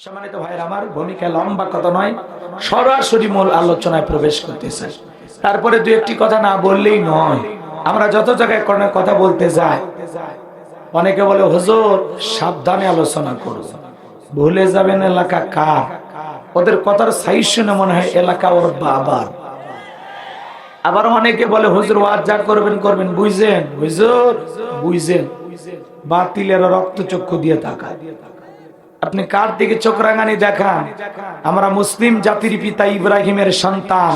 সম্মানিত ভাইয়ের আমার, ভূমিকা লম্বা কথা নয়, সরাসরি মূল আলোচনায় প্রবেশ করতে চাই। তারপরে দু একটি কথা না বললেই নয়। আমরা যত জায়গায় কোনো কথা বলতে যাই, অনেকে বলে হুজুর সাবধানে আলোচনা করুন, ভুলে যাবেন এলাকা কার। ওদের কথার সাইজ শুনে মনে হয় এলাকা ওর বাবার। আবার অনেকে বলে হুজুর ওয়াজ যা করবেন করবেন, বুঝছেন হুজুর বুঝছেন, বাতিলের রক্তচক্ষু দিয়ে তাকায়। আপনি কার দিকে চোখ রাঙানি দেখান? আমরা মুসলিম জাতির পিতা ইব্রাহিমের সন্তান,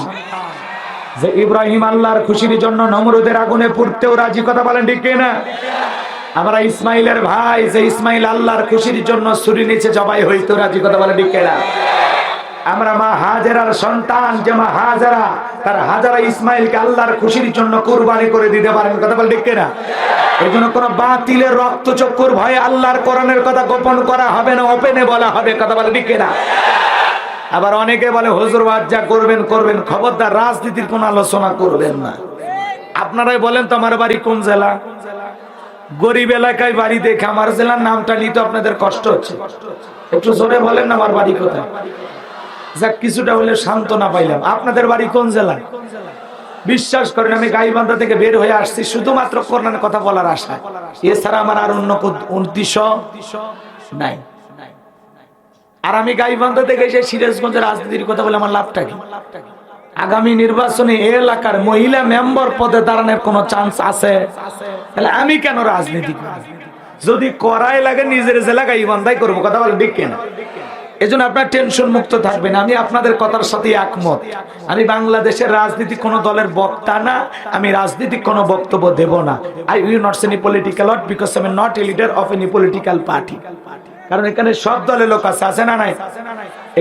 যে ইব্রাহিম আল্লাহর খুশির জন্য নমরুদের আগুনে পুড়তেও রাজি, কথা বলেন ঠিক না? আমরা ইসমাইলের ভাই, যে ইসমাইল আল্লাহর খুশির জন্য ছুরি নিচে জবাই হইতো রাজি, কথা বলেন ঠিক না? আমরা মা হাজেরার সন্তান, যে মা হাজেরা তার হাজেরা ইসমাইলকে আল্লাহর খুশির জন্য কুরবানি করে দিতে পারেন, কথা বলেন ঠিক না? এই জন্য কোন বাতিলের রক্তচক্ষুর ভয়ে আল্লাহর কোরআনের কথা গোপন করা হবে না, ওপেনে বলা হবে, কথা বলেন ঠিক না? আবার অনেকে বলে হুজুর ওয়াজ যা করবেন করবেন, খবরদার রাজনীতির কোন আলোচনা করবেন না। আপনারাই বলেন তো আমার বাড়ি কোন জেলা? গরিব এলাকায় বাড়ি দেখে আমার জেলার নামটা নিতে আপনাদের কষ্ট হচ্ছে, একটু জোরে বলেন আমার বাড়ি কোথায়। যাক, কিছুটা হলে সান্ত্বনা পাইলাম। আপনাদের বাড়ি কোন জেলায়? বিশ্বাস করেন আমি গাইবান্ধা থেকে বের হয়ে আসছি শুধুমাত্র কোরআনের কথা বলার আশায়, এছাড়া আমার আর অন্য উদ্দেশ্য নাই। আর আমি গাইবান্ধা থেকে এসে সিরাজগঞ্জের রাজনীতির কথা বলে আমার লাভটা কি? আগামী নির্বাচনে এই এলাকার মহিলা মেম্বার পদে দাঁড়ানোর কোনো চান্স আছে? তাহলে আমি কেন রাজনীতি করব? যদি করাই লাগে নিজের জেলা গাইবান্ধাই করবো, কথা বলে ঠিক কিনা? এজন্য আপনার টেনশন মুক্ত থাকবেন। আমি আপনাদের কথার সাথে একমত। আমি বাংলাদেশের রাজনীতি কোন দলের বক্তা না, আমি রাজনীতিক কোনো বক্তব্য দেব না। I will not say any political word because I am not a leader of any political party. কারণ এখানে সব দলের লোক আছে, আছে না নাই?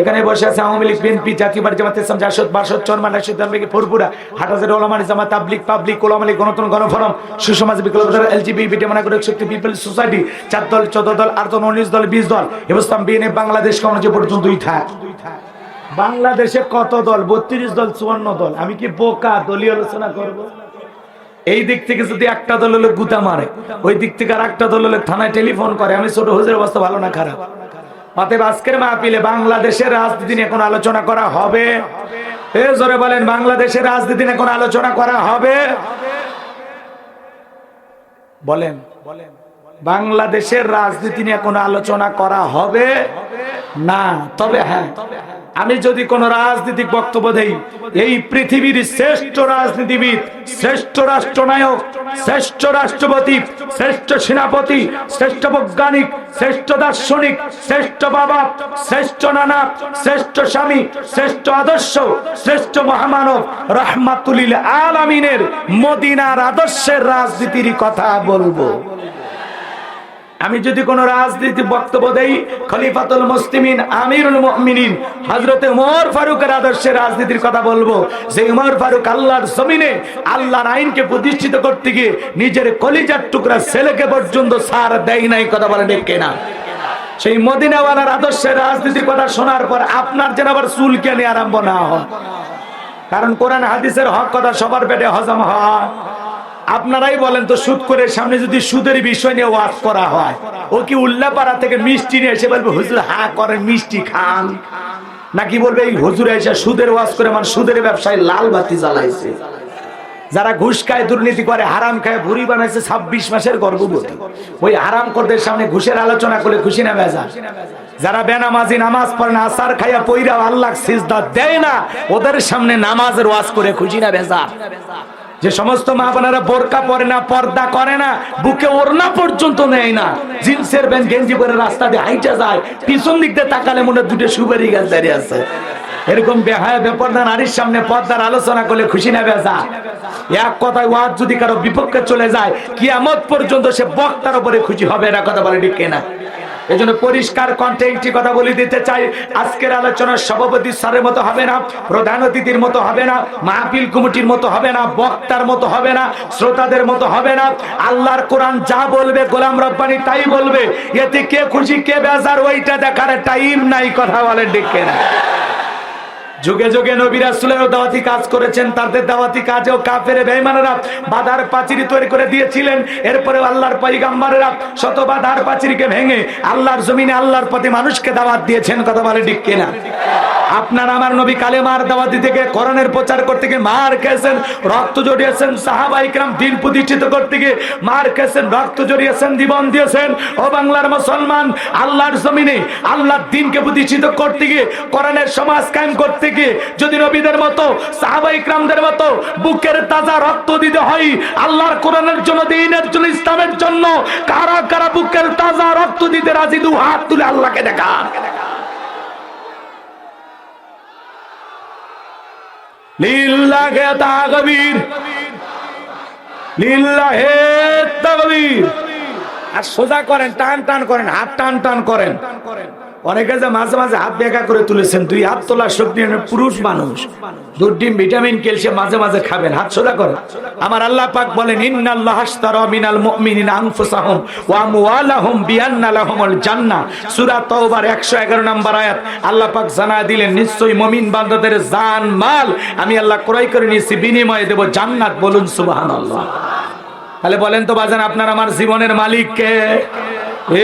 এখানে বসে আছে আওয়ামী লীগ, বিএনপি, জাতীয় পার্টি, জামাত ইসলাম, জাসদ, বাসদ, চরমান, রাশিদ, আলমগীর, ফুরপুরা, হাটাজার ওলামা, জামাত, তাবলিগ, পাবলিক, ওলামা লীগ, গণতন্ত্র, গণফোরাম, সুসমাজ, বিপ্লব, এলজিবিটি, মানাগরিক শক্তি, পিপলস সোসাইটি, 4 দল, 14 দল, 8 দল, 19 দল, 20 দল, ইসলাম, বিএনএ, বাংলাদেশ কংগ্রেস পর্যন্ত বাংলাদেশে কত দল? 32 দল, 54 দল। আমি কি বোকা দলীয় আলোচনা করব? এই দিক থেকে যদি একটা দল লোক গুতা মারে, ওই দিক থেকে আর একটা দল লোক থানায় টেলিফোন করে, আমি ছোট হুজুরের অবস্থা ভালো না খারাপ? অতএব আজকের মাহফিলে বাংলাদেশের রাজনীতি নিয়ে কোন আলোচনা করা হবে? এ জোরে বলেন, বাংলাদেশের রাজনীতি নিয়ে কোন আলোচনা করা হবে? বলেন, বাংলাদেশের রাজনীতি নিয়ে কোন আলোচনা করা হবে না। তবে হ্যাঁ, আমি যদি কোন রাজনৈতিক বক্তব্য দেই, এই পৃথিবীর শ্রেষ্ঠ রাজনীতিবিদ, শ্রেষ্ঠ রাষ্ট্রনায়ক, শ্রেষ্ঠ রাষ্ট্রপতি, শ্রেষ্ঠ সেনাপতি, শ্রেষ্ঠ বৈজ্ঞানিক, শ্রেষ্ঠ দার্শনিক, শ্রেষ্ঠ বাবা, শ্রেষ্ঠ নানা, শ্রেষ্ঠ স্বামী, শ্রেষ্ঠ আদর্শ, শ্রেষ্ঠ মহামানব রাহমাতুল লিল আলামিনের মদিনার আদর্শের রাজনীতির কথা বলবো। আমি যদি কোন রাজনীতি বক্তব্য দেই, খলিফাতুল মুসলিমিন, আমিরুল মুমিনিন হযরত ওমর ফারুকের আদর্শের রাজনীতির কথা বলবো। যে ওমর ফারুক আল্লাহর জমিনে আল্লাহর আইনকে প্রতিষ্ঠিত করতে গিয়ে নিজের কলিজার টুকরা ছেলেকে পর্যন্ত ছাড় দেয় নাই, কথা বলেন ঠিক কিনা? সেই মদিনাওয়ালার আদর্শের রাজনীতির কথা শোনার পর আপনার যেন আবার চুলকানি আরম্ভ না হয়। কারণ কোরআন হাদিসের হক কথা সবার পেটে হজম হয়। আপনারাই বলেন তো, সুদ করে সামনে যদি সুদের বিষয় নিয়ে ওয়াজ করা হয়, ও কি উল্লাপাড়া থেকে মিষ্টি নিয়ে এসে বলবে হুজুর হা করেন মিষ্টি খান? নাকি বলবে এই হুজুরে এসে সুদের ওয়াজ করে মানে সুদের ব্যবসায় লাল বাতি জ্বালাইছে? যারা ঘুষ খায়, দুর্নীতি করে, হারাম খায়, ভুঁড়ি বানাইছে 26 মাসের গর্ভবতী, ওই হারাম করদের সামনে ঘুষের আলোচনা করে খুশি না বেজা? যারা বেনামাজি, নামাজ পড়ে না, আসার খাইয়া পইরা আল্লাহ সিজদা দেয় না, ওদের সামনে নামাজের ওয়াজ করে খুশি না বেজা? যে সমস্ত মা বোনেরা বোরকা পরে না, পর্দা করে না, বুকে ওড়না পর্যন্ত নেয় না, জিন্সের প্যান্ট গেঞ্জি পরে রাস্তা দিয়ে হাইটা যায়, পিছন দিক দিয়ে তাকালে মনে দুটো সুপারি গাছ দাঁড়িয়ে আছে, এরকম বেহায়া বেপর্দা নারীর সামনে পর্দার আলোচনা করলে খুশি না বেজা? এক কথায় ওয়াজ যদি কারো বিপক্ষে চলে যায়, কিয়ামত পর্যন্ত সে বক্তার উপরে খুশি হবে না, কথা বলে ঠিক কিনা? এই জন্য পরিষ্কার কণ্ঠে একটি কথা বলে দিতে চাই, আজকের আলোচনার সভাপতি স্যারের মতো হবে না, প্রধান অতিথির মতো হবে না, মাহফিল কমিটির মতো হবে না, বক্তার মতো হবে না, শ্রোতাদের মতো হবে না। আল্লাহর কোরআন যা বলবে গোলাম রব্বানি তাই বলবে। এতে কে খুশি কে বেজার ওইটা দেখার টাইম নাই, কথা বলেন ঠিক কিনা? যুগে যুগে নবী রাসূলের দাওয়াতি কাজ করেছেন, তাদের দাওয়াতি কাজেও কাফের বেঈমানেরা বাধার পাঁচিল তৈরি করে দিয়েছিলেন। এরপরে আল্লাহর পয়গম্বরেরা শত বাধার পাঁচিলকে ভেঙে আল্লাহর জমিনে আল্লাহর পথে মানুষকে দাওয়াত দিয়েছেন। কথা বলে ঠিক কিনা? আপনার আমার নবী কালেমার দাওয়াত দিতে গিয়ে, কোরআনের প্রচার করতে গিয়ে মার খেয়েছেন, রক্ত জড়িয়েছেন। সাহাবায়ে কেরাম দিন প্রতিষ্ঠিত করতে গিয়ে মার খেয়েছেন, রক্ত জড়িয়েছেন, জীবন দিয়েছেন। ও বাংলার মুসলমান, আল্লাহর জমিনে আল্লাহর দ্বীনকে প্রতিষ্ঠিত করতে গিয়ে, কোরআনের সমাজ কায়েম করতে গিয়ে যদি নবীদের মতো সাহাবায়ে কেরামদের মতো বুকের তাজা রক্ত দিতে হয় আল্লাহর কোরআনের জন্য, দ্বীনের জন্য, ইসলামের জন্য, কারা কারা বুকের তাজা রক্ত দিতে রাজি? দু হাত তুলে আল্লাহকে দেখান। লিল্লাহে তাকবীর, লিল্লাহে তাকবীর। আর সোজা করেন, টান টান করেন, হাত টান টান করেন। অনেকে যে মাঝে মাঝে হাত বেঁকা করে তুলেছেন, দুই হাত তোলার শক্তি পুরুষ মানুষ, দুধ ডিম ভিটামিন ক্যালসিয়াম মাঝে মাঝে খাবেন। হাত সোজা করেন। আমার আল্লাহ পাক বলেন, ইন্নাল্লাহা আশতারা মিনাল মুমিনিনা আনফুসাহুম ওয়া আমওয়ালাহুম বিআন্না লাহুমুল জান্নাহ। সূরা তাওবার 111 নম্বর আয়াত। আল্লাহ পাক জানায় দিলেন, নিশ্চয়ই মুমিন বান্দাদের জান মাল আমি আল্লাহ ক্রয় করে নিয়েছি, বিনিময়ে দেব জান্নাত। বলুন সুবহানাল্লাহ। তাহলে বলেন তো বাজান, আপনার আমার জীবনের মালিক কে?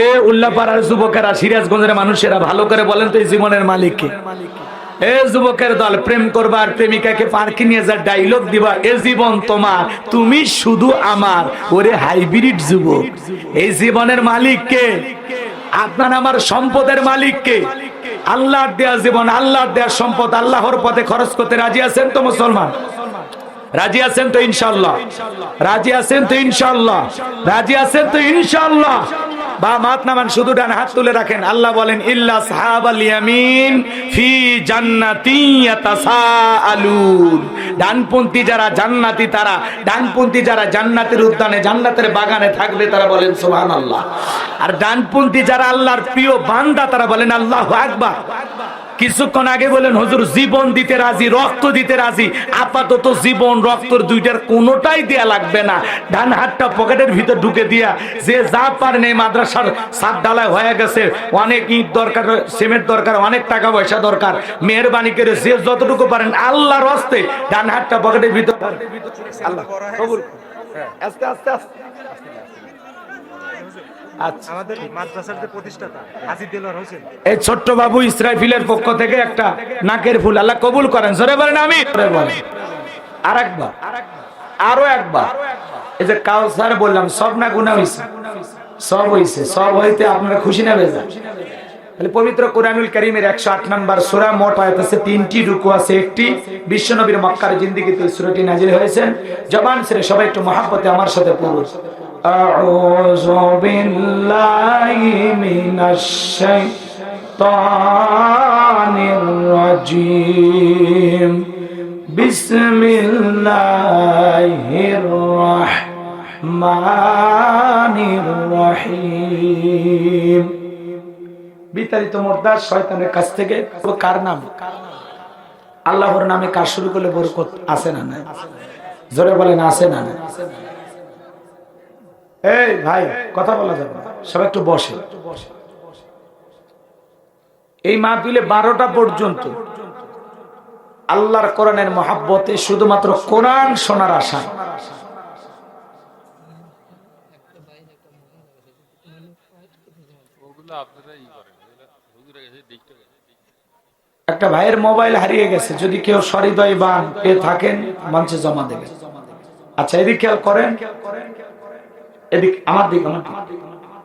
এ উল্লাপাড়ার যুবকেরা, সিরাজগঞ্জের মানুষেরা ভালো করে বলেন তো, এই জীবনের মালিক কে? এ যুবকের দল, প্রেম করবার প্রেমিকাকে পার্কে নিয়ে যা ডায়লগ দিবা, এ জীবন তোমার, তুমি শুধু আমার। ওরে হাইব্রিড যুবক, এই জীবনের মালিক কে? আপনার আমার সম্পদের মালিক কে? আল্লাহর দেয়া জীবন, আল্লাহর দেয়া সম্পদ আল্লাহর পথে খরচ করতে রাজি আছেন তো মুসলমান? রাজি আছেন তো ইনশাআল্লাহ? রাজি আছেন তো ইনশাআল্লাহ? রাজি আছেন তো ইনশাআল্লাহ? বা মাত নামান, শুধু ডান হাত তুলে রাখেন। আল্লাহ বলেন, ইল্লা আসহাবাল ইয়ামিন ফি জান্নাতিন ইয়াতাসাআলুন। ডানপন্থী যারা জান্নাতি, তারা ডানপন্থী যারা জান্নাতের উদ্যানে, জান্নাতের বাগানে থাকবে, তারা বলেন সুবহানাল্লাহ। আর ডানপন্থী যারা আল্লাহর প্রিয় বান্দা, তারা বলেন আল্লাহু আকবার। কিছুক্ষণ আগে বলেন, হুজুর জীবন দিতে রাজি, রক্ত দিতে রাজি। আপাতত জীবন রক্তর দুইটার কোনোটাই দেয়া লাগবে না। ডান হাতটা পকেটের ভিতর ঢুকে দিয়া, যে যা পারেন, এই মাদ্রাসার ছাদ ঢালাই হয়ে গেছে, অনেক ইট দরকার, সিমেন্ট দরকার, অনেক টাকা পয়সা দরকার, মেহেরবানি করে যে যতটুকু পারেন আল্লাহর হস্তে ডান হাতটা পকেটের ভিতর। আল্লাহ কবুল। আস্তে আস্তে আস্তে। আমাদের মাদ্রাসার যে প্রতিষ্ঠাতা হাজী দেলোয়ার হোসেন, এই ছোট্ট বাবু ইসরাফিলের পক্ষ থেকে একটা নাকের ফুল আল্লাহ কবুল করেন। জোরে বলেন আমিন। আরেকবার, আরো একবার। এই যে কাউসার বললাম, সব না গুনাহ হইছে? সব হইছে। সব হইতে আপনারা খুশি না বেজার? তাহলে পবিত্র কোরআনুল কারীমের 108 নম্বর সূরা, মোট আয়াত আছে 3টি, রুকু আছে 1টি। বিশ্বনবীর মক্কার জিন্দেগিতে এই সূরাটি নাযিল হয়েছে। জবান ছেড়ে সবাই একটু মহব্বতে আমার সাথে পড়ুন। আউযু বিল্লাহি মিনাশ শাইতানির রাজীম। বিসমিল্লাহির রাহমানির রহিম। বিতাড়িত মুর্দার শয়তানের কাছ থেকে। কার নাম? আল্লাহর নামে কাজ শুরু করলে বরকত আছে না নাই? জোরে বলেন আছে না নাই? এই ভাই, কথা বলা যাবে না, সবাই একটু বসে। এই মাহফিলে 12টা পর্যন্ত আল্লাহর কোরআনের মহাব্বতে, শুধুমাত্র কোরআন শোনার আশা। একটা ভাইয়ের মোবাইল হারিয়ে গেছে, যদি কেউ সহৃদয়বান পেয়ে থাকেন মঞ্চে জমা দেবেন। আচ্ছা, এদিক খেয়াল করেন, এদিক আমার দিক,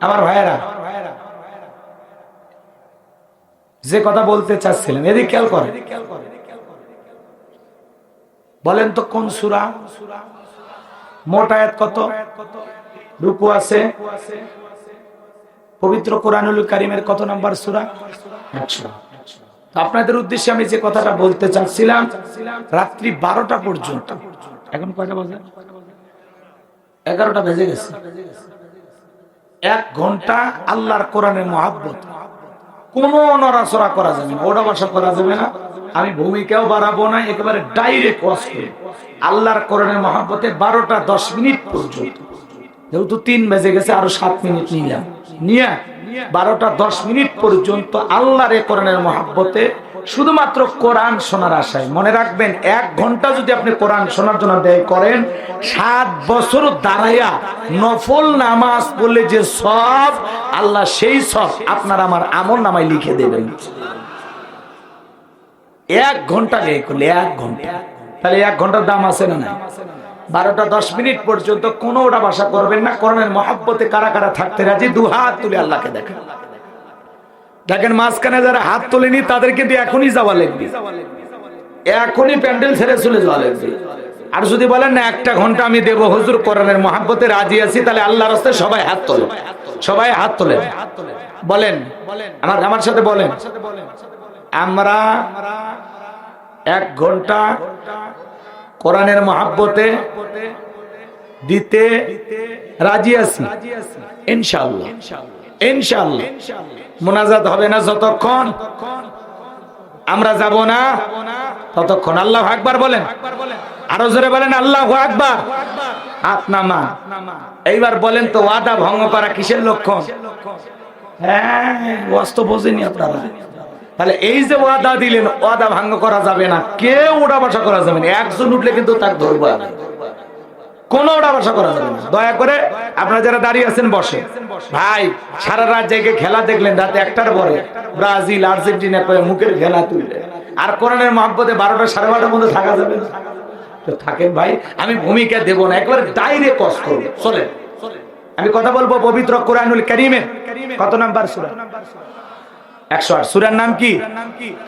আমার ভাইয়েরা যে কথা বলতে চাচ্ছিলেন, এদিক খেয়াল করেন। বলেন তো কোন সূরা? মোট আয়াত কত? রুকু আছে? পবিত্র কোরআনুল কারীমের কত নাম্বার সূরা? 100। আপনাদের উদ্দেশ্যে আমি যে কথাটা বলতে চাচ্ছিলাম, রাত্রি 12টা পর্যন্ত, এখন কয়টা বাজে? 11টা বেজে গেছে। 1 ঘন্টা আল্লাহর কোরআনের মহব্বত, কোনো নড়াচড়া করা যাবে না, ওটা বাসা করা যাবে না। আমি ভূমিকাও বাড়াবো না, একেবারে ডাইরেক্ট ওয়াজ করব আল্লাহর কোরআনের মহব্বতে 12টা 10 মিনিট পর্যন্ত। যেহেতু 3 বেজে গেছে, আরো 7 মিনিট নিলাম, নিয়ে 12টা 10 পর্যন্ত আল্লাহর কোরআনের মহব্বতে শুধুমাত্র কোরআন শোনার আশায়। মনে রাখবেন, 1 ঘন্টা যদি আপনি কোরআন শোনার জন্য ব্যয় করেন, 7 বছর দাঁড়াইয়া নফল নামাজ পড়লে যে সব, আল্লাহ সেই সব আপনার আমার আমল নামায় লিখে দেবেন। 1 ঘন্টা ব্যয় করলে, 1 ঘন্টা, তাহলে 1 ঘন্টার দাম আছে না? 12টা 10 পর্যন্ত কোনো ওটা ভাষা করবেন না। কোরআনের মহব্বতে কারা কারা থাকতে রাজি, 2 হাত তুলে আল্লাহকে দেখেন। দেখেন মাঝখানে যারা হাত তোলেনি তাদেরকে দিয়ে এখনই যাওয়া লাগবে, এখনই প্যান্ডেল ছেড়ে চলে যাওয়া লাগবে। আর যদি বলেন না 1টা ঘন্টা আমি দেব হুজুর, কোরআনের মহব্বতে রাজি আছি, তাহলে আল্লাহর রাস্তায় সবাই হাত তোলে, সবাই হাত তোলে। বলেন, আমার সাথে বলেন, আমরা 1 ঘন্টা কোরআনের মহব্বতে দিতে রাজি আছি ইনশাআল্লাহ। ইনশাআল্লাহ মুনাজাত হবে না যতক্ষণ আমরা যাব না ততক্ষণ। আল্লাহু আকবার বলেন, আরো জোরে বলেন আল্লাহু আকবার। হাত নামা। এইবার বলেন তো, ওয়াদা ভঙ্গ করা কিসের লক্ষণ? হ্যাঁ, ওয়াস্ত বোঝেনি আপনারা। তাহলে এই যে ওয়াদা দিলেন, ওয়াদা ভঙ্গ করা যাবে না, কেউ ওটা ভাষা করা যাবে না। একজন উঠলে কিন্তু তাকে ধরবো, কোনো ওটা ভাষা করা যাবে না। দয়া করে আপনারা যারা দাঁড়িয়ে আছেন বসে। ভাই, সারা রাত জেগে খেলা দেখলেন, রাতে 1টার পরে ব্রাজিল আর্জেন্টিনা করে মুখের খেলা তুললে, আর কোরআনের মহব্বতে 12টা 12:30 মধ্যে থাকা যাবে না? তো থাকেন ভাই, আমি ভূমিকা দেব না, একবারে ডাইরেক্ট কস করব। চলে আমি কথা বলবো পবিত্র কোরআনুল কারীমে কত নাম্বার সূরা? 108। সূরার নাম কি?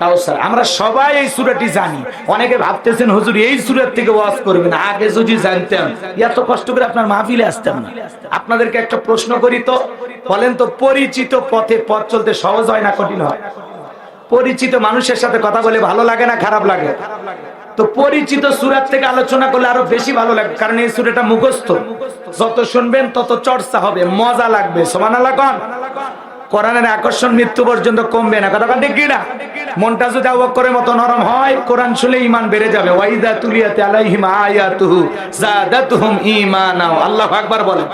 কাউসার। আমরা সবাই এই সূরাটি জানি। অনেকে ভাবতেছেন হুজুর এই সূরার থেকে ওয়াজ করবেন, আগে যদি জানতাম এত কষ্ট করে আপনার মাহফিলে আসতাম না। আপনাদেরকে একটা প্রশ্ন করি তো, বলেন তো, পরিচিত পথে পথ চলতে সহজ হয় না কঠিন হয়? পরিচিত মানুষের সাথে কথা বলে ভালো লাগে না খারাপ লাগে? তো পরিচিত সূরা থেকে আলোচনা করলে আরো বেশি ভালো লাগবে, কারণ এই সূরাটা মুখস্থ। যত শুনবেন তত চর্চা হবে, মজা লাগবে। সুবহানাল্লাহ কোন? কোরআনের আকর্ষণ মৃত্যু পর্যন্ত কমবে না। কথা ঠিক কি না? মনটা যদি আবু বকরের মতো নরম হয়, কোরআন শুনলে ঈমান বেড়ে যাবে। ওয়াইদা তুলিয়াত আলাইহিম আয়াতুহু যাদাতুহুম ঈমানা। আল্লাহু আকবার বলেন।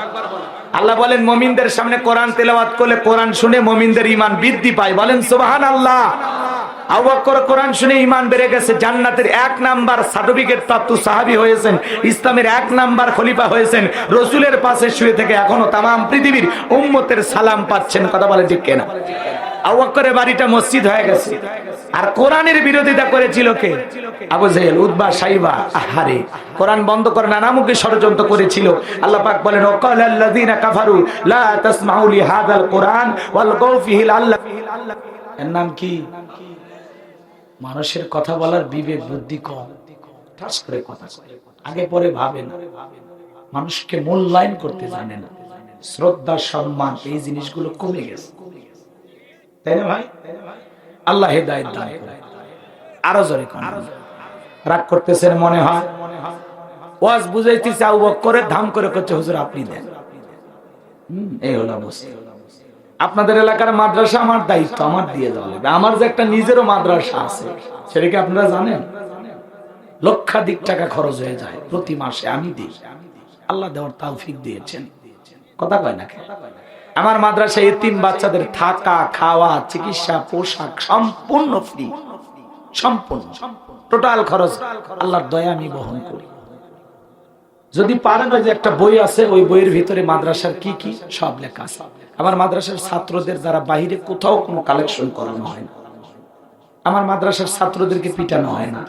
আল্লাহ বলেন, মুমিনদের সামনে কোরআন তেলাওয়াত করলে, কোরআন শুনে মুমিনদের ঈমান বৃদ্ধি পায়। বলেন সুবহানাল্লাহ। আবু বকর কোরআন শুনে ঈমান বেড়ে গেছে, জান্নাতের 1 নাম্বার সার্টিফিকেট প্রাপ্ত সাহাবী হয়েছেন, ইসলামের 1 নাম্বার খলিফা হয়েছেন, রাসূলের পাশে শুয়ে থেকে এখনো তামাম পৃথিবীর উম্মতের সালাম পাচ্ছেন। কথা বলেন ঠিক কিনা? আবু বকরের বাড়িটা মসজিদ হয়ে গেছে। আর কোরআনের বিরোধিতা করেছিল কে? আবু জেহেল, উতবা, সাইবা। আহারে, কোরআন বন্ধ করে নানামুখী ষড়যন্ত্র করেছিল। আল্লাহ পাক বলেন, ওয়াকালাল্লাযীনা কাফারু লা তাসমাউ লিহাযাল কোরআন ওয়ালগাউ ফীহি লাআল্লাকুম। এর নাম কি? মানুষের কথা বলার বিবেক বুদ্ধি কম, ঠাস করে কথা বলে, আগে পরে ভাবে না, মানুষকে মূল্যায়ন করতে জানে না, শ্রদ্ধা সম্মান এই জিনিসগুলো কমে গেছে, তাই না ভাই? আল্লাহ হেদায়েত দান করে। আরো জোরে কোন? রাগ করতেছেন মনে হয়? ওয়াজ বুঝাইতেছে, আবু বকরের ধাম করে করছে, হুজুর আপনি দেন। এই হলো অবস্থা। আপনাদের এলাকার মাদ্রাসা আমার দায়িত্ব, আমার দিয়ে দেওয়া লাগবে। আমার যে একটা নিজেরও মাদ্রাসা আছে, সেটা কি আপনারা জানেন? লক্ষাধিক টাকা খরচ হয়ে যায় প্রতি মাসে, আমি দিই। আল্লাহ দেওয়ার তৌফিক দিয়েছেন। কথা কয় না? আমার মাদ্রাসায় এতিম বাচ্চাদের থাকা, খাওয়া, চিকিৎসা, পোশাক সম্পূর্ণ ফ্রি, সম্পূর্ণ টোটাল খরচ আল্লাহর দয়া আমি বহন করি। যদি পারেন, ওই যে একটা বই আছে, ওই বইয়ের ভিতরে মাদ্রাসার কি কি সব লেখা আছে। আমার মাদ্রাসার ছাত্রদের যারা বাইরে কোথাও কোনো কালেকশন করানো হয় না, আমার মাদ্রাসার ছাত্রদেরকে পিটানো হয় না,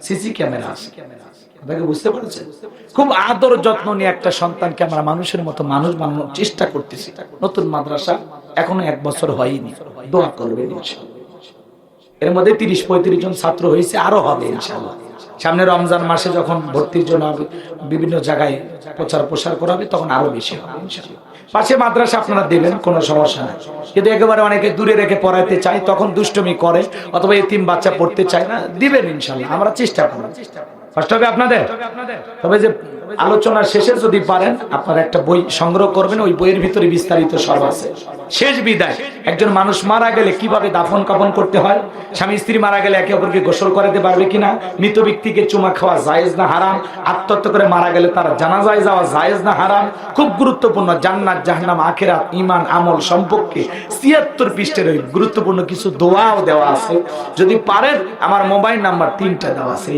সিসি ক্যামেরা আছে। আপনাকে বুঝতে পারছেন? খুব আদর যত্ন নিয়ে একটা সন্তানকে আমরা মানুষের মতো মানুষ বানানোর চেষ্টা করতেছি। নতুন মাদ্রাসা এখনো 1 বছর হয়নি, দোয়া করবেন ইনশাআল্লাহ। এর মধ্যে 30-35 জন ছাত্র হয়েছে, আরো হবে ইনশাআল্লাহ। সামনে রমজান মাসে যখন ভর্তির জন্য বিভিন্ন জায়গায় প্রচার প্রসার করা হবে, তখন আরো বেশি হবে ইনশাআল্লাহ। পাশে মাদ্রাসা আপনারা দেবেন, কোনো সমস্যা নাই। কিন্তু একেবারে অনেকে দূরে রেখে পড়াইতে চাই, তখন দুষ্টমি করে, অথবা এতিম বাচ্চা পড়তে চায় না, দিবেন ইনশাআল্লাহ। আমরা চেষ্টা করব, কষ্ট হবে আপনাদের। তবে যে আলোচনার শেষে যদি পারেন আপনারা একটা বই সংগ্রহ করবেন, ওই বইয়ের ভিতরে বিস্তারিত সব আছে। শেষ বিদায়, একজন মানুষ মারা গেলে কিভাবে দাফন কাফন করতে হয়, স্বামী স্ত্রী মারা গেলে একে অপরকে গোসল করাতে পারবে কিনা, মৃত ব্যক্তিকে চুমা খাওয়া জায়েজ না হারাম, আত্মহত্যা করে মারা গেলে তার জানাজায় যাওয়া জায়েজ না হারাম, খুব গুরুত্বপূর্ণ জান্নাত জাহান্নাম আখিরাত ঈমান আমল সম্পর্কে ৭৬ পৃষ্ঠার ওই গুরুত্বপূর্ণ কিছু দোয়াও দেওয়া আছে। যদি পারেন আমার মোবাইল নাম্বার 3টা দেওয়া আছে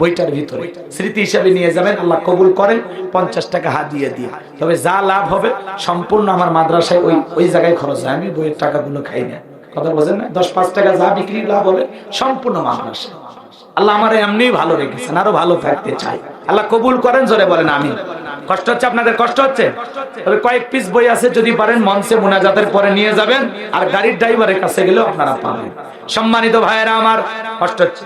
বইটার ভিতরে, স্মৃতি হিসাবে নিয়ে যাবেন, আল্লাহ কবুল করেন। 50 টাকা হাদিয়া দিয়ে, তবে যা লাভ হবে সম্পূর্ণ আমার মাদ্রাসায় ওই জায়গায় খরচ হয়, আমি বইয়ের টাকাগুলো খাই না, কথা বোঝেন না? 10-5 টাকা যা বিক্রি লাভ হবে সম্পূর্ণ মাদ্রাসা। আল্লাহ আমার এমনি ভালো রেখেছেন, আরো ভালো থাকতে চাই, আল্লাহ কবুল করেন, জোরে বলেন আমিন। কষ্ট হচ্ছে আপনাদের? কষ্ট হচ্ছে? তবে কয়েক পিস বই আছে, যদি পারেন মঞ্চে মুনাজাতের পরে নিয়ে যাবেন, আর গাড়ির ড্রাইভারের কাছে গেলেও আপনারা পাবেন। সম্মানিত ভাইয়েরা আমার, কষ্ট হচ্ছে?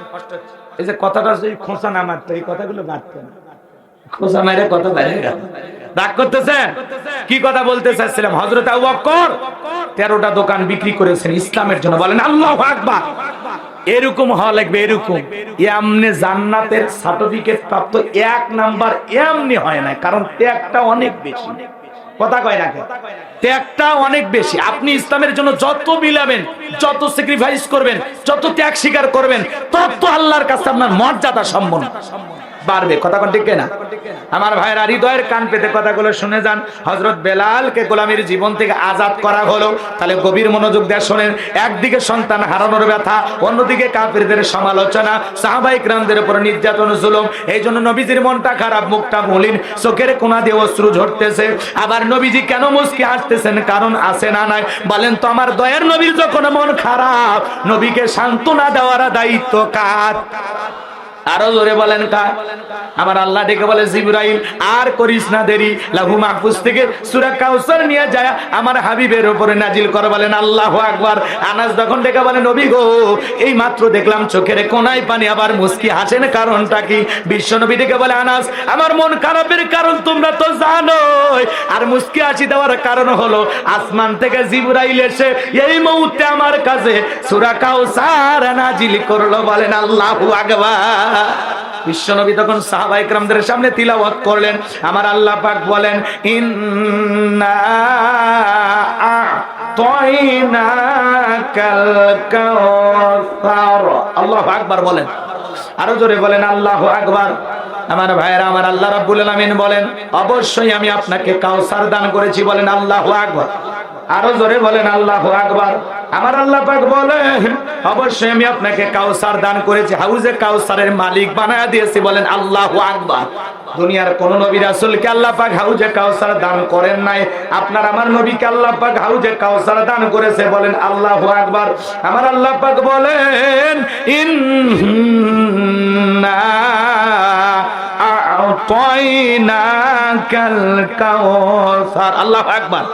এই যে কথাটা যদি খোঁচা না মারতো, এই কথাগুলো মারতেন, খোঁচা মেরে কথা বেড়ে গেল, রাগ করতেছেন? কি কথা বলতে চাচ্ছিলাম, হযরত আবু বকর 13টা দোকান বিক্রি করেছেন ইসলামের জন্য, বলেন আল্লাহু আকবার। এরকম হওয়া লাগবে, এরকম এমনি জান্নাতের সার্টিফিকেট প্রাপ্ত 1 নাম্বার এমনি হয় না, কারণ ত্যাগটা অনেক বেশি, কথা কয় না, ত্যাগটা অনেক বেশি। আপনি ইসলামের জন্য যত বিলাবেন, যত স্যাক্রিফাইস করবেন, যত ত্যাগ স্বীকার করবেন, তত আল্লাহর কাছে আপনার মর্যাদা সম্মান বাড়বে, কথা কোন ঠিক না? আমার ভাইরা হৃদয়ের কান পেতে কথাগুলো শুনে যান। হযরত বেলালকে গোলামীর জীবন থেকে আজাদ করা হলো, তাহলে গভীর মনোযোগ দিয়ে শোনেন। একদিকে সন্তান হারানোর ব্যথা, অন্যদিকে কাফিরদের সমালোচনা, সাহাবায়ে কিরামদের উপর নির্যাতন জুলুম। এই জন্য নবীজির মনটা খারাপ, মুখটা মলিন, চোখের কোণা দিয়ে অশ্রু ঝরতেছে। আবার নবীজি কেন মুস্কি হাসতেছেন? কারণ আছে না নাই বলেন তো? আমার দয়ার নবীর যখন মন খারাপ, নবীকে সান্ত্বনা দেওয়ার দায়িত্ব কার? আরো জোরে বলেন কার? আমার আল্লাহ ডেকে বলে, জিবরাইল আর করিস না দেরি, লাহু মাহফুজ থেকে সূরা কাউসার নিয়ে যায় আমার হাবিবের উপরে নাজিল কর, বলেন আল্লাহু আকবার। আনাস যখন ডেকে বলে, নবী গো, এই মাত্র দেখলাম চোখের কোনায় পানি, আবার মুস্কি হাসেন, কারণটা কি? বিশ্ব নবী ডেকে বলে, আনাস আমার মন খারাপের কারণ তোমরা তো জানোই, আর মুস্কি হাসি দেওয়ার কারণ হলো আসমান থেকে জিবরাইল এসে এই মুহূর্তে আমার কাছে সূরা কাউসার নাজিল করলো, বলেন আল্লাহু আকবার। বিশ্বনবী তখন সাহাবায়ে কিরামদের সামনে তিলাওয়াত করলেন। আমার আল্লাহ পাক বলেন, ইন্না আ'তাইনাকাল কাউসার। আল্লাহু আকবার বলেন, আরো জোরে বলেন আল্লাহু আকবার। আমার ভাইয়েরা, আমার আল্লাহ রাব্বুল আলামিন বলেন, অবশ্যই আমি আপনাকে কাউসার দান করেছি, বলেন আল্লাহু আকবার। আরো জোরে বলেন আল্লাহু আকবার। আমার আল্লাহ পাক বলেন, অবশ্যই আমি আপনাকে কাউসার দান করেছি, হাউজে কাউসারের মালিক বানায়া দিয়েছি, বলেন আল্লাহু আকবার। দুনিয়ার কোন নবী রাসূলকে আল্লাহ পাক হাউজে কাউসার দান করেন নাই, আপনার আমার নবীকে আল্লাহ পাক হাউজে কাউসার দান করেছে, বলেন আল্লাহু আকবার। আমার আল্লাহ পাক বলেন, ইন্না আ'তাইনাকাল কাউসার। আল্লাহু আকবার।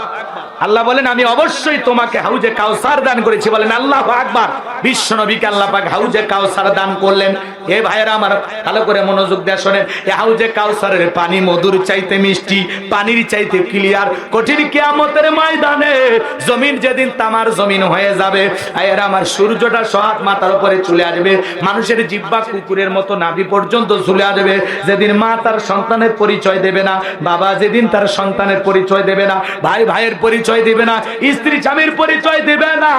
আল্লাহ বলেন, আমি অবশ্যই তোমাকে হাউজে কাউসার দান করেছি, বলেন আল্লাহু আকবার। বিশ্ব নবীকে আল্লাহ পাক হাউজে কাউসার দান করলেন। এ ভাইয়েরা আমার, ভালো করে মনোযোগ দিয়ে শোনেন। এই হাউজে কাউসারের পানি মধুর চাইতে মিষ্টি, পানির চাইতে ক্লিয়ার। কঠিন কিয়ামতের ময়দানে জমিন যেদিন তামার জমিন হয়ে যাবে, ভাইয়েরা আমার, সূর্যটা সহাত মাথার উপরে চলে আসবে, মানুষের জিহ্বা কুকুরের মতো নাভি পর্যন্ত চলে আসবে। যেদিন মা তার সন্তানের পরিচয় দেবে না, বাবা যেদিন তার সন্তানের পরিচয় দেবে না, ভাই ভাইয়ের পরিচয় দিবে না, স্ত্রী স্বামীর পরিচয় দিবে না,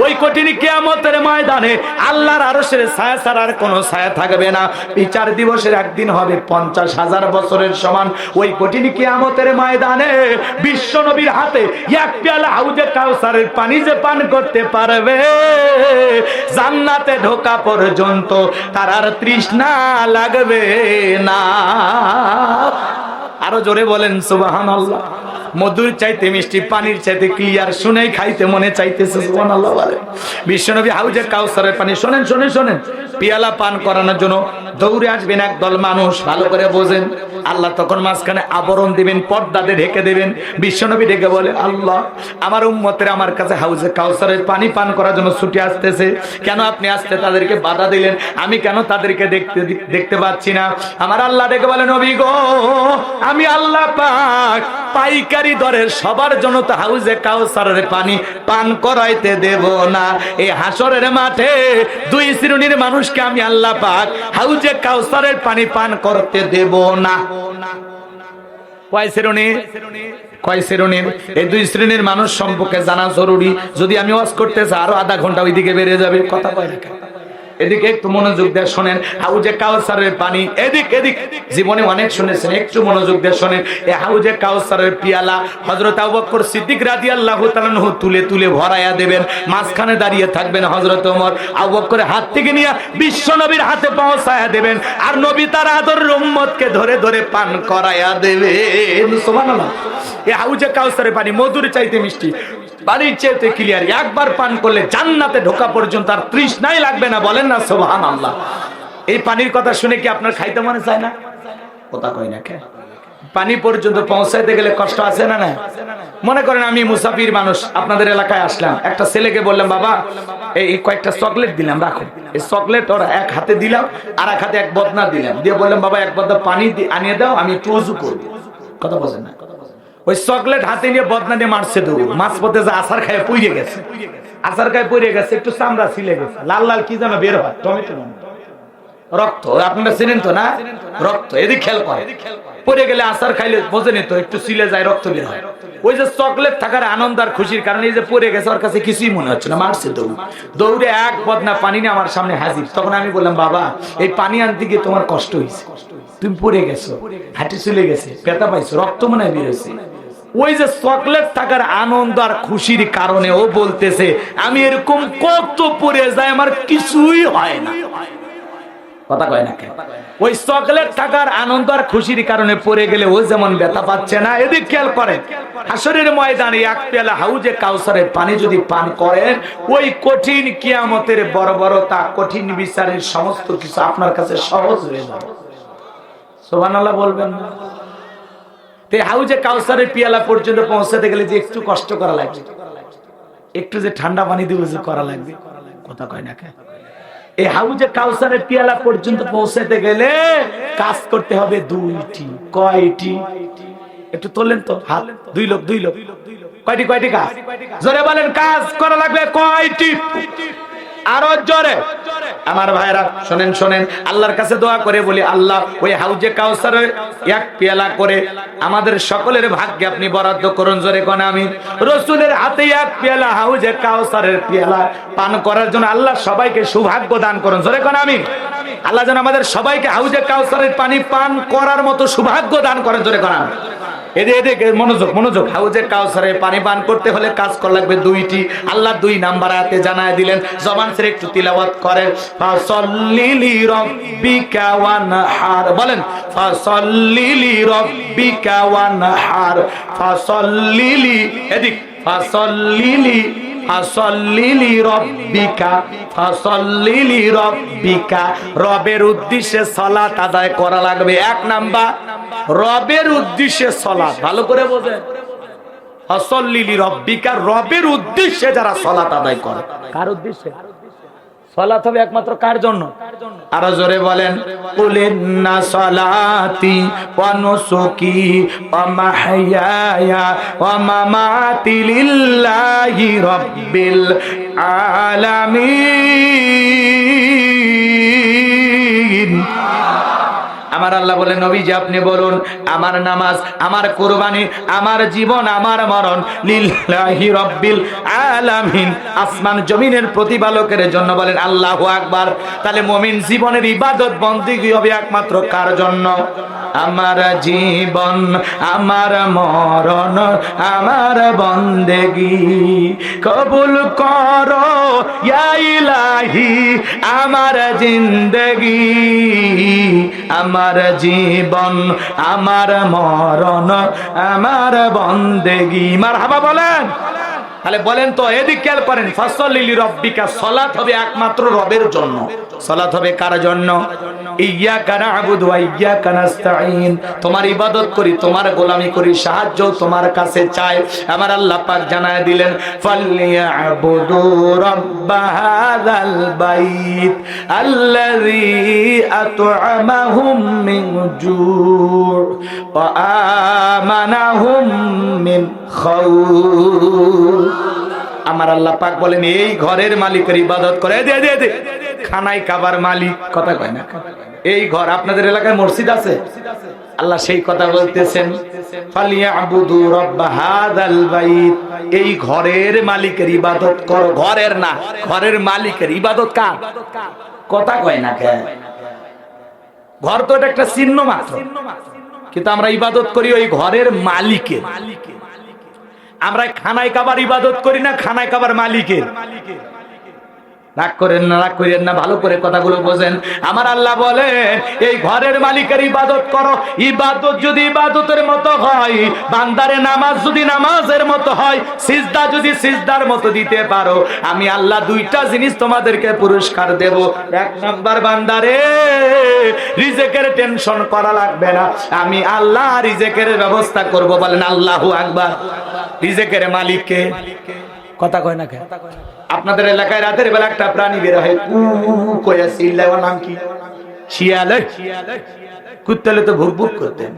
ওই কঠিন কিয়ামতের ময়দানে আল্লাহর আরশের ছায়া ছাড়া আর কোনো ছায়া থাকবে না। বিচার দিবসের একদিন হবে 50,000 বছরের সমান। ওই কঠিন কিয়ামতের ময়দানে বিশ্ব নবীর হাতে এক পেয়ালা হাউজে কাউসারের পানি যে পান করতে পারবে, জান্নাতে ঢোকা পর্যন্ত তার আর তৃষ্ণা লাগবে না। আরো জোরে বলেন সুবহানাল্লাহ। মধুর চাইতে মিষ্টি, পানির চাইতে ক্লিয়ার, শুনেই খাইতে মনে চাইতেছে, সুবহানাল্লাহ বলে। বিশ্বনবী হাউজে কাউসারের পানি, শোনেন শোনেন শোনেন, পিয়ালা পান করানোর জন্য দৌড়ে আসবেন একদল মানুষ, ভালো করে বোঝেন। আল্লাহ তখন মাঝখানে আবরণ দিবেন, পর্দাতে ঢেকে দেবেন। বিশ্বনবী ডেকে বলে, আল্লাহ আমার উম্মতের আমার কাছে হাউজে কাউসারের পানি পান করার জন্য ছুটে আসতেছে, কেন আপনি আসতে তাদেরকে বাধা দিলেন? আমি কেন তাদেরকে দেখতে পাচ্ছি না? আমার আল্লাহ ডেকে বলে, নবী গো, আমি আল্লাহ পাক পাইকারি দরের সবার জন্য তো হাউজে কাউসারের পানি পান করাইতে দেব না। এই হাসরের মাঠে 2 শ্রেণীর মানুষকে আমি আল্লাহ পাক হাউজে কাউসারের পানি পান করতে দেব না। কয় শ্রেণীর? এই দুই শ্রেণীর মানুষ সম্পর্কে জানা জরুরি। যদি আমি ওয়াজ করতে চাই আরো আধা ঘন্টা ওইদিকে বেড়ে যাবে, কথা কয় না। এদিকে একটু মনোযোগ দিয়ে শোনেন। হাউজে কাউসারের পানি, এদিক জীবনে অনেক শুনেছেন, একটু মনোযোগ দিয়ে শোনেন। এই হাউজে কাউসারের পিয়ালা হযরত আবু বকর সিদ্দিক রাদিয়াল্লাহু তাআলা আনহু তুলে ভরায়া দেবেন। মাঝখানে দাঁড়িয়ে থাকবেন হযরত ওমর। আবু বকরের হাত থেকে নিয়ে বিশ্ব নবীর হাতে পৌঁছায়া দেবেন, আর নবী তার আদরের উম্মতকে ধরে ধরে পান করায়া দেবেন। সুবহানাল্লাহ। এই হাউজে কাউসারের পানি মধুর চাইতে মিষ্টি, পানির চাইতে ক্লিয়ার। একবার পান করলে জান্নাতে ঢোকা পর্যন্ত আর তৃষ্ণাই লাগবে না, বলেন না সুবহানাল্লাহ। এই পানির কথা শুনে কি আপনার খাইতে মনে চায় না? কথা কই না কে? পানি পর্যন্ত পৌঁছাইতে গেলে কষ্ট আছে না? না। মনে করেন আমি মুসাফির মানুষ, আপনাদের এলাকায় আসলাম, একটা ছেলেকে বললাম বাবা এই কয়েকটা চকলেট দিলাম, রাখো। এই চকলেট ওর এক হাতে দিলাম, আর এক হাতে এক বদনা দিলাম, দিয়ে বললাম বাবা এক বদনা পানি আনিয়ে দাও, আমি একটু ওযু করবো। কথা বলেন না? ওই চকলেট হাতে নিয়ে বদনা দিয়ে মারছে দৌড়। মাছ পথে যে আচার খায় পড়ে গেছে, একটু চামড়া ছিলে গেছে, লাল লাল কি যেন বের হয়, টমেটো রক্ত। আপনারা চিনেন তো না? রক্ত। এদিক খেয়াল করে, পড়ে গেলে আচার খাইলে বোঝেনি তো, একটু সিলে যায়, রক্ত বের হয়। ওই যে চকলেট থাকার আনন্দ আর খুশির কারণে এই যে পড়ে গেছে, ওর কাছে কিছুই মনে হচ্ছে না, মারছে দৌড়ে এক বদনা পানি নিয়ে আমার সামনে হাজির। তখন আমি বললাম বাবা এই পানি আনতে গিয়ে তোমার কষ্ট হয়েছে, তুমি পড়ে গেছো, হাঁটি চলে গেছে, ব্যথা পাইছো, রক্ত মনে হয় বের হয়েছে। ওই যে চকলেট থাকার আনন্দ আর খুশির কারণে ও বলতেছে আমি এরকম কত পড়ে যায় আমার কিছুই হয় না। কথা কয় না? ওই চকলেট থাকার আনন্দ আর খুশির কারণে পড়ে গেলে ও যেমন ব্যথা পাচ্ছে না। এদিক খেয়াল করেন, হাসরের ময়দানে এক পেয়ালা হাউজে কাউসারের পানি যদি পান করেন, ওই কঠিন কিয়ামতের বর্বরতা, কঠিন বিচারের সমস্ত কিছু আপনার কাছে সহজ হয়ে যাবে। সুবহানাল্লাহ বলবেন না? হাউজে কাউসারের পিয়ালা পর্যন্ত পৌঁছাতে গেলে যে একটু কষ্ট করা লাগবে, একটু যে ঠান্ডা পানি দিয়ে উযু করা লাগবে। কথা কয় না? এই হাউজে কাউসারের পিয়ালা পর্যন্ত পৌঁছাতে গেলে কাজ করতে হবে দুইটি। কয়টি? একটু তোলেন তো হাত। দুই লোক। কয়টি কাজ? জোরে বলেন, কাজ করা লাগবে কয়টি? আরো জোরে। আমার ভাইরা শোনেন, আল্লাহর কাছে দোয়া করে বলি আল্লাহ ওই হাউজে কাউসারের এক পেয়ালা করে আমাদের সকলের ভাগ্যে আপনি বরাদ্দ করুন। জোরে কোন আমিন। রাসূলের হাতে এক পেয়ালা হাউজে কাউসারের পেয়ালা পান করার জন্য আল্লাহ সবাইকে সৌভাগ্য দান করুন। জোরে কোন আমিন। আল্লাহ যেন আমাদের সবাইকে হাউজে কাউসারের পানি পান করার মতো সৌভাগ্য দান করেন। জোরে কোন আমিন। এদিকে মনোযোগ। হাউজে কাউসারের পানি পান করতে হলে কাজ করা লাগবে দুইটি। আল্লাহ 2 নাম্বার আয়াতে জানায় দিলেন, জবান ছেড়ে একটু তিলাওয়াত করেন। ফাসাল্লি লিরাব্বিকা ওয়ানহার, বলেন ফাসাল্লি লিরাব্বিকা ওয়ানহার। ফাসাল্লি এদিক ফাসাল্লি রবের উদ্দেশ্যে সালাত আদায় করা লাগবে। 1 নাম্বার রবের উদ্দেশ্যে সালাত। ভালো করে বোঝেন, ফাসাল্লি লিরাব্বিকা, রবের উদ্দেশ্যে যারা সালাত আদায় করে। কার উদ্দেশ্যে সালাত হবে? একমাত্র কার জন্য? আরো জোরে বলেন, কুলিন্না সালাতি ওয়া নুসুকি ওয়া মাহইয়ায়া ওয়া মামাতি লিল্লাহি রাব্বিল আলামিন। আমার আল্লাহ বলে নবীজি আপনি বলুন আমার নামাজ, আমার কুরবানি, আমার জীবন, আমার মরণ লিল্লাহি রাব্বিল আলামিন, আসমান জমিনের প্রতিপালকের জন্য। বলেন আল্লাহু আকবার। তাহলে মুমিন জীবনের ইবাদত বন্দেগী হবে একমাত্র কার জন্য? আমার জীবন, আমার মরণ, আমার বন্দেগী কবুল করো ইয়া ইলাহি, আমার জিন্দেগি, আমার জীবন, আমার মরণ, আমার বন্দেগী। মারহাবা বলেন। তাহলে বলেন তো, এদিক খেয়াল করেন, ফাসাল্লি লিরাব্বিকা, সালাত হবে একমাত্র রবের জন্য। সালাত হবে কার জন্য? ইয়্যাকা না'বুদু ওয়া ইয়্যাকা নাস্তাঈন। তোমার ইবাদত করি, তোমার গোলামি করি, সাহায্য তোমার কাছে চাই। আমার আল্লাহ পাক জানায় দিলেন, ফালইয়াবুদু রাব্বা হাযাল বাইত আল্লাযী আত'আমাহুম মিন জু' ওয়া আমানাহুম মিন খাউফ। আমার আল্লাহ পাক বলেন এই ঘরের মালিকের ইবাদত করে। দে খানায় কাবার মালিক। কথা কয় না? এই ঘর, আপনাদের এলাকায় মসজিদ আছে? আল্লাহ সেই কথা বলতেছেন, ফালিয়াবুদু রাব্ব হাযাল বাইত, এই ঘরের মালিকের ইবাদত করো। ঘরের না, ঘরের মালিকের ইবাদত কার? কথা কয় না কে? ঘর তো এটা একটা চিহ্ন মাত্র, কিন্তু আমরা ইবাদত করি ওই ঘরের মালিকের। আমরা খানায় কাবার ইবাদত করি না, খানায় কাবার মালিকের। রাগ করেন না, রাগ করেন না, ভালো করে কথাগুলো বোঝেন। আমার আল্লাহ বলে এই ঘরের মালিকের ইবাদত করো। ইবাদত যদি ইবাদতের মতো হয়, বান্দারে নামাজ যদি নামাজের মতো হয়, সিজদা যদি সিজদার মতো দিতে পারো, আমি আল্লাহ দুইটা জিনিস তোমাদেরকে পুরস্কার দেব। এক নাম্বার, বান্দারে রিজেকের টেনশন করা লাগবে না, আমি আল্লাহ রিজেকের ব্যবস্থা করব। বলেন আল্লাহু আকবার। রিজেকের মালিককে কথা কয় না কেন? আপনাদের এলাকায় রাতের বেলা একটা প্রাণী বের হয়, কইয়া চিল্লায়, ওর নাম কি? শিয়াল। কুত্তালে তো ভুক ভুক করতেন।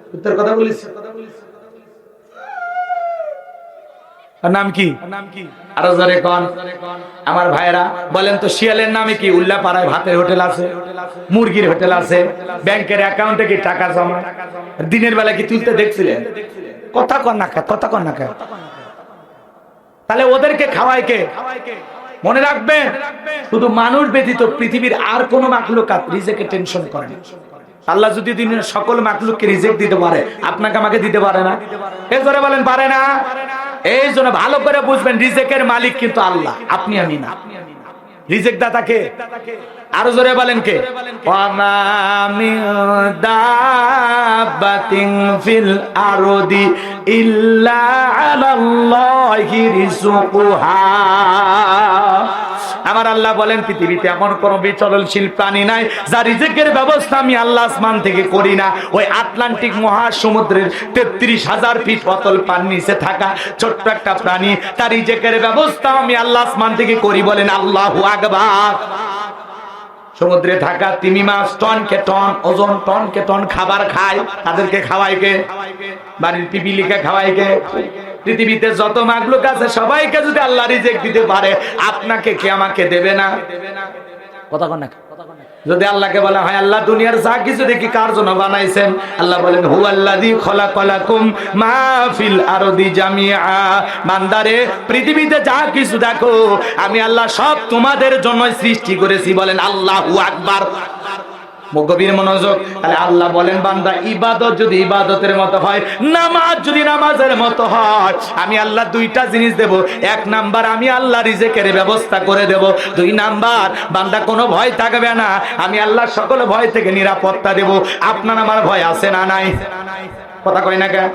কুত্তার কথা বলিস, নাম কি? আরো জোরে কোন আমার ভাইরা, বলেন তো শিয়ালের নামে কি? উল্লাপাড়ায় ভাতের হোটেল আছে, মুরগির হোটেল আছে, ব্যাংকের অ্যাকাউন্টে কি টাকা জমা, দিনের বেলা কি তুলতে দেখছিলেন? কথা কন না, কথা কন না। তাহলে ওদেরকে খাওয়ায় কে? মনে রাখবেন, শুধু মানুষ ব্যতীত পৃথিবীর আর কোন মাখলুকাত রিজেকে টেনশন করে না। আল্লাহ যদি দুনিয়ার সকল মাখলুককে রিজেক দিতে পারে, আপনাকে আমাকে দিতে পারে না? এই জোরে বলেন পারে না? এই জন্য ভালো করে বুঝবেন, রিজেকের মালিক কিন্তু আল্লাহ, আপনি আমি না। রিজেক দাতা কে? আরো জোরে বলেন কে? ওয়ামা মিন দাব্বাতিন ফিল আরদি ইল্লা আলাল্লাহি রিজকুহা। আমার আল্লাহ বলেন, পৃথিবীতে এমন কোন বিচরণশীল প্রাণী নাই যার রিজেকের ব্যবস্থা আমি আল্লাহ আসমান থেকে করি না। ওই আটলান্টিক মহাসমুদ্রের 33,000 ফিট অতল পানির নিচে থাকা ছোট্ট একটা প্রাণী, তার রিজেকের ব্যবস্থা আমি আল্লাহ আসমান থেকে করি। বলেন আল্লাহু আকবার। সমুদ্রে থাকা তিমি মাছ টনকে টন ওজন, টনকে টন খাবার খায়, তাদেরকে খাওয়ায় কে? বাড়ির পিপিলিকে খাওয়ায় কে? পৃথিবীতে যত মাখলুক আছে সবাইকে যদি আল্লাহ রিজেক দিতে পারে, আপনাকে কে আমাকে দেবে না? কথা কন না। যদি আল্লাহকে বলা হয়, আল্লাহ দুনিয়ার যা কিছু দেখি কার জন্য বানাইছেন? আল্লাহ বলেন, হুয়াল্লাযী খলাকালাকুম মা ফিল আরদি জামিআ। বান্দারে, পৃথিবীতে যা কিছু দেখো আমি আল্লাহ সব তোমাদের জন্য সৃষ্টি করেছি। বলেন আল্লাহু আকবার। গভীর মনোযোগ। তাহলে আল্লাহ বলেন, বান্দা ইবাদত যদি ইবাদতের মতো হয়, নামাজ যদি নামাজের মতো হয়, আমি আল্লাহ দুইটা জিনিস দেব। এক নাম্বার, আমি আল্লাহ রিজেকের ব্যবস্থা করে দেব। দুই নাম্বার, বান্দা কোনো ভয় থাকবে না, আমি আল্লাহ সকল ভয় থেকে নিরাপত্তা দেব। আপনার আমার ভয় আছে না নাই? কথা কয় না কেন?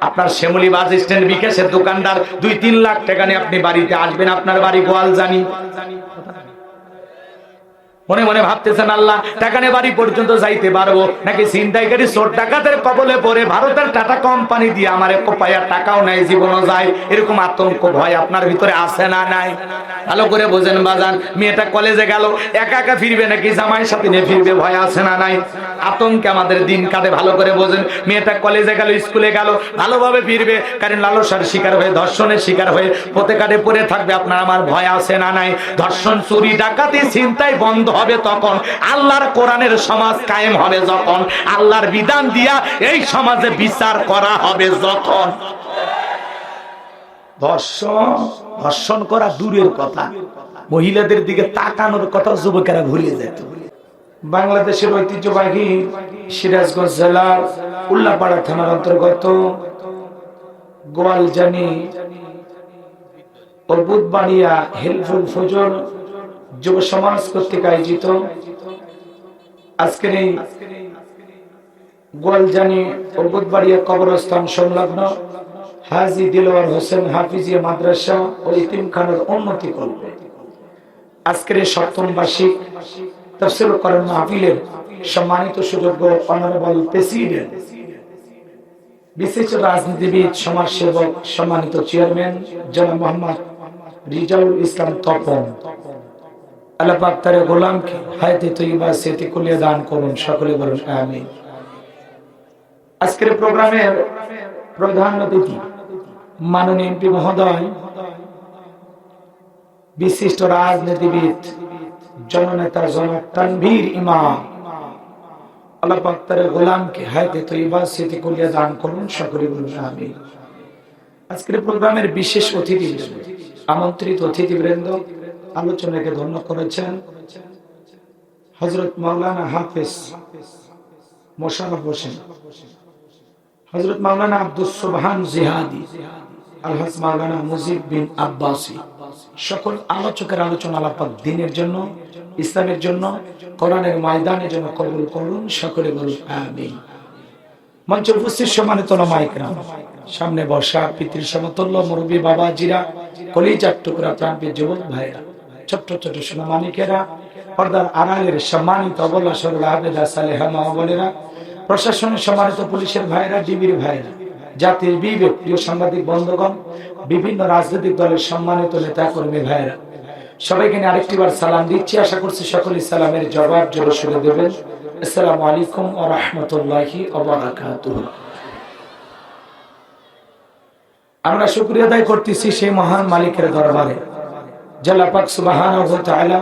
আপনার শ্যামলী বাস স্ট্যান্ড বিকাশের দোকানদার 2-3 লাখ টাকা নিয়ে আপনি বাড়িতে আসবেন, আপনার বাড়ি গোয়ালজানি। মনে মনে ভাবতেছেন, আল্লাহ টাকা নিয়ে বাড়ি পর্যন্ত যাইতে পারবো নাকি? ছিনতাইকারী চোর ডাকাতের কবলে পড়ে ভারতের টাটা কোম্পানি দিয়ে আমার 1 পয়সা টাকাও নাই, জীবনও যায়, এরকম আতঙ্ক ভয় আপনার ভিতরে আছে না নাই? ভালো করে বোঝেন বাজান। মেয়েটা কলেজে গেল, একা একা ফিরবে নাকি জামাইয়ের সাথে নিয়ে ফিরবে, ভয় আছে না নাই? আতঙ্কে আমাদের দিন কাটে। ভালো করে বোঝেন, মেয়েটা কলেজে গেল, স্কুলে গেল, ভালোভাবে ফিরবে, কারণ লালসার শিকার হয়ে, ধর্ষণের শিকার হয়ে পথে কাটে পড়ে থাকবে, আপনার আমার ভয় আছে না নাই? ধর্ষণ, চুরি, ডাকাতি, ছিনতাই বন্ধ হবে তখন, আল্লাহর কোরআনের সমাজ কায়েম হবে যখন, আল্লাহর বিধান দিয়া এই সমাজে বিচার করা হবে যখন। ধর্ষণ করা দূরের কথা, মহিলাদের দিকে তাকানোর কথা যুবকেরা ভুলে যেত। বাংলাদেশের ঐতিহ্যবাহী সিরাজগঞ্জ জেলার উল্লাপাড়া থানার অন্তর্গত গোয়ালজানি ও বুধবাড়িয়া হেলফুল ফজল যুব সমাজ কর্তৃক আয়োজিত আজকের এই গোয়ালজানি ও বুধবাড়িয়া কবরস্থান সংলগ্ন হাজী দিলওয়ার হোসেন হাফিজিয়া মাদ্রাসা ও ইতিমখানার উন্নতি করবে আজকের এই 7ম বার্ষিক তাফসীর কোরআন মাহফিলের সম্মানিত সুযোগ্য অনারেবল প্রেসিডেন্ট, বিশিষ্ট রাজনীতিবিদ, সমাজসেবক, সম্মানিত চেয়ারম্যান জনাব মোহাম্মদ রিজাউল ইসলাম তপন, আল্লাহ পাক তার গোলামকে হায়াতে তৈয়বা সেতে কুলিয়া দান করুন। সকলে বলুন আমিন। আজকের প্রোগ্রামের প্রধান অতিথি মাননীয় এমপি মহোদয়, বিশিষ্ট রাজনীতিবিদ, জননেতা জনাব তানভীর ইমাম, আল্লাহ পাক তার গোলামকে হায়াতে তৈয়বা স্মৃতি করিয়া দান করুন, সকলে বলুন আমিন। আজকের প্রোগ্রামের বিশেষ অতিথিবৃন্দ, আমন্ত্রিত অতিথিবৃন্দ, আলোচনাকে ধন্য করেছেন হযরত মাওলানা হাফেজ মোশাররফ হোসেন, হযরত মাওলানা আব্দুস সুবহান জিহাদি, আলহাজ মাওলানা মুজিব বিন আব্বাসী। সকল আলোচকের আলোচনা আল্লাহ পাক দ্বীনের জন্য, ইসলামের জন্য, কোরআনের ময়দানের জন্য কবুল করুন, সকলে বলুন আমিন। মঞ্চে উপস্থিত সম্মানিত ওলামায়ে কেরাম, সামনে বসা পিতৃ সমতুল্য মুরব্বী বাবাজিরা, কলিজার টুকরা প্রাণপ্রিয় যুবক ভাইরা, ছোট্ট ছোট সোনামানিকেরা, পর্দার আড়ালের সম্মানিত অবলা সরল আবেদা সালেহা মা বোনেরা, প্রশাসনের সম্মানিত পুলিশের ভাইরা, ডিবির ভাইরা, জাতির বিবেক প্রিয় সাংবাদিক বন্ধুগণ, বিভিন্ন রাজনৈতিক দলের সম্মানিত নেতা কর্মী ভাইরা, সবাইকে নিয়ে আরেকটিবার সালাম দিচ্ছি। আশা করছি সকলেই সালামের জবাব জোরে সুরে দেবেন। আসসালামু আলাইকুম ওয়া রাহমাতুল্লাহি ওয়া বারাকাতুহু। আমরা শুকরিয়া আদায় করতেছি সেই মহান মালিকের দরবারে, যে আল্লাহ পাক সুবহানাহু ওয়া তাআলা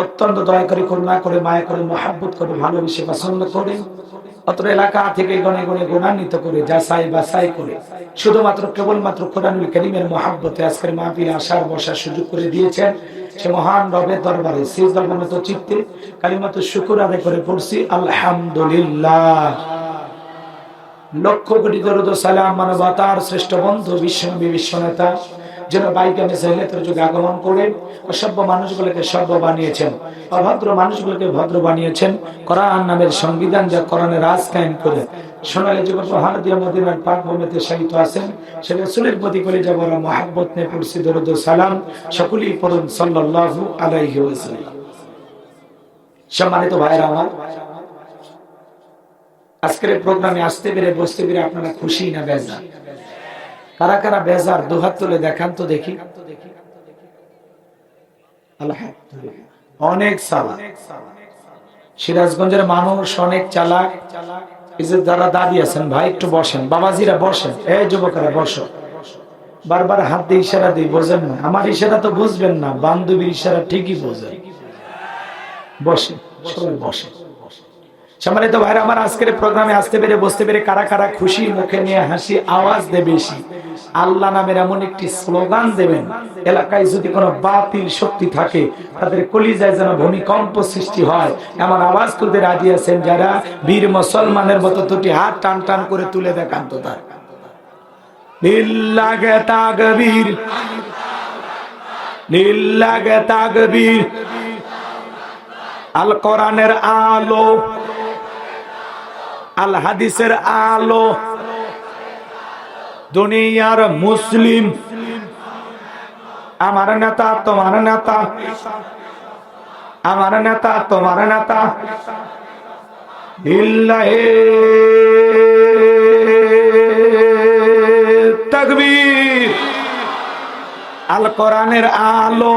অত্যন্ত দয়া করে, করুণা করে, মায়া করে, মহব্বত করে, ভালোবেসে পছন্দ করে, অত্র এলাকা থেকে গণে গণে গুণান্বিত করে, যাচাই বাছাই করে, শুধুমাত্র কেবলমাত্র কোরআনুল কারীমের মহব্বতে আজকের মাহফিলে আসার বসার সুযোগ করে দিয়েছেন। সে মহান রবের দরবারে সিজদাবনত চিত্তে কালিমাতুশ শুকর আদায় করে পড়ছি আলহামদুলিল্লাহ। লক্ষ কোটি দরুদ ও সালাম মানবতার শ্রেষ্ঠ বন্ধু বিশ্বনবী বিশ্বনেতা যেন বাইকে মেসাইলের যুগে আগমন করে অসভ্য মানুষগুলোকে সভ্য বানিয়েছেন, অভদ্র মানুষগুলোকে ভদ্র বানিয়েছেন, কোরআন নামের সংবিধান যা কোরআনের রাজ কায়েম করে সোনালী যুগের প্রহার দিয়ে মদিনার পাক ভূমিতে শায়িত আছেন, সে রাসূলের প্রতি করে যাব মহব্বত নিয়ে পড়ছি দরুদ ও সালাম, সকলেই পড়ুন সাল্লাল্লাহু আলাইহি ওয়াসাল্লাম। সম্মানিত ভাইরা আমার, আজকের প্রোগ্রামে আসতে পেরে বসতে পেরে আপনারা খুশি না বেজার? কারা কারা বেজার দুহাত তুলে দেখান তো দেখি। অনেক চালাক সিরাজগঞ্জের মানুষ, অনেক চালাক। এই যে যারা দাঁড়িয়ে আছেন ভাই একটু বসেন, বাবাজিরা বসেন, এই যুবকেরা বসো। বারবার হাত দিয়ে ইশারা দিই, বোঝেন না? আমার ইশারা তো বুঝবেন না, বান্ধবীর ইশারা ঠিকই বোঝেন। বসে, সবাই বসে। সম্মানিত ভাইরা আমার, আজকের প্রোগ্রামে আসতে পেরে বসতে পেরে কারা কারা খুশি, মুখে নিয়ে হাসি আওয়াজ দেবে বেশি। আল্লাহ নামের এমন একটি স্লোগান দেবেন, এলাকায় যদি কোনো বাতিল শক্তি থাকে তাদের কলিজায় যেন ভূমিকম্প সৃষ্টি হয়, এমন আওয়াজ তুলতে রাজি আছেন যারা? বীর মুসলমানের মতো দুটি হাত টান টান করে তুলে দেখান তো তার। লিল্লাহি তাকবীর, লিল্লাহি তাকবীর। আল কোরআনের আলো, আল হাদিসের আলো, দুনিয়ার মুসলিম। আমার নেতা তোমার নেতা, আমার নেতা তোমার নেতা। লিল্লাহি তাকবীর। আল কোরআনের আলো,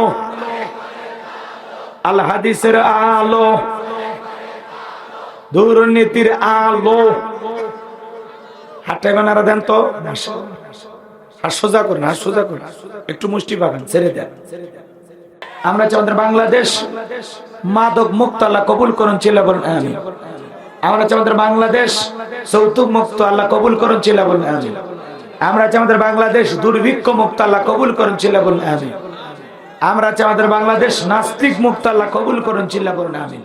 আল হাদিসের আলো, দুর্নীতির আলো। হাতে বানারা দেন তো, হাত সোজা করেন, হাত সোজা করেন, একটু মুষ্টি পাকান, ছেড়ে দেন। আমরা চাই আমাদের বাংলাদেশ মাদক মুক্ত, আল্লাহ কবুল করুন, চিল্লা বলুন আমিন। আমরা চাই আমাদের বাংলাদেশ যৌতুক মুক্ত, আল্লাহ কবুল করুন, চিল্লা বলুন আমিন। আমরা চাই আমাদের বাংলাদেশ দুর্ভিক্ষ মুক্ত, আল্লাহ কবুল করুন, চিল্লা বলুন আমিন। আমরা চাই আমাদের বাংলাদেশ নাস্তিক মুক্ত, আল্লাহ কবুল করুন, চিল্লা বলুন আমিন।